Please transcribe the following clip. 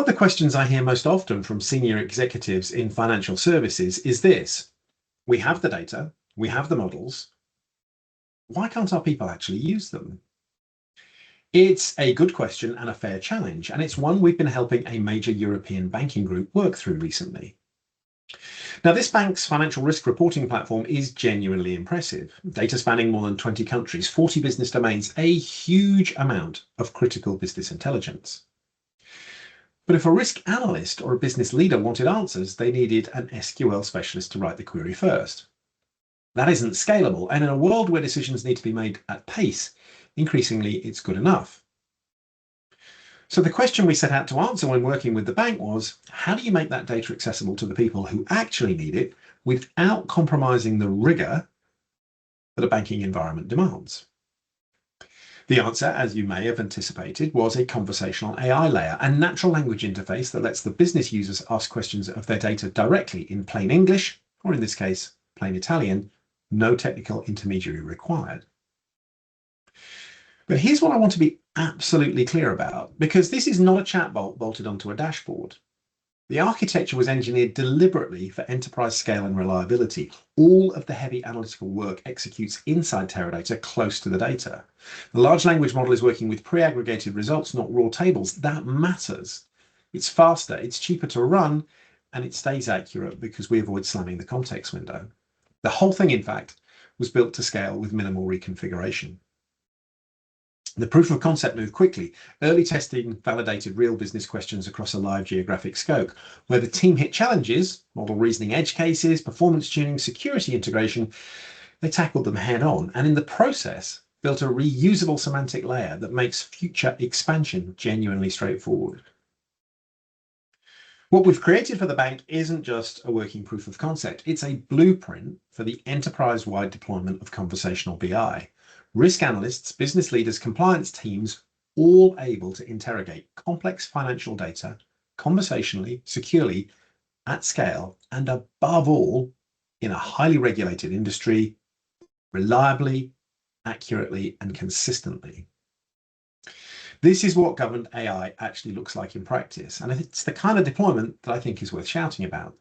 of the questions I hear most often from senior executives in financial services is this: we have the data, we have the models. Why can't our people actually use them? It's a good question and a fair challenge, and it's one we've been helping a major European banking group work through recently. Now, this bank's financial risk reporting platform is genuinely impressive. Data spanning more than 20 countries, 40 business domains, a huge amount of critical business intelligence. But if a risk analyst or a business leader wanted answers, they needed an SQL specialist to write the query first. That isn't scalable, and in a world where decisions need to be made at pace, increasingly it's good enough. So the question we set out to answer when working with the bank was, how do you make that data accessible to the people who actually need it without compromising the rigor that a banking environment demands? The answer, as you may have anticipated, was a conversational AI layer, a natural language interface that lets the business users ask questions of their data directly in plain English, or in this case, plain Italian, no technical intermediary required. But here's what I want to be absolutely clear about, because this is not a chatbot bolted onto a dashboard. The architecture was engineered deliberately for enterprise scale and reliability. All of the heavy analytical work executes inside Teradata, close to the data. The large language model is working with pre-aggregated results, not raw tables. That matters. It's faster, it's cheaper to run, and it stays accurate because we avoid slamming the context window. The whole thing, in fact, was built to scale with minimal reconfiguration. The proof of concept moved quickly. Early testing validated real business questions across a live geographic scope. Where the team hit challenges, model reasoning edge cases, performance tuning, security integration, they tackled them head on, and in the process built a reusable semantic layer that makes future expansion genuinely straightforward. What we've created for the bank isn't just a working proof of concept, it's a blueprint for the enterprise-wide deployment of conversational BI. Risk analysts, business leaders, compliance teams, all able to interrogate complex financial data conversationally, securely, at scale, and above all, in a highly regulated industry, reliably, accurately, and consistently. This is what governed AI actually looks like in practice, and it's the kind of deployment that I think is worth shouting about.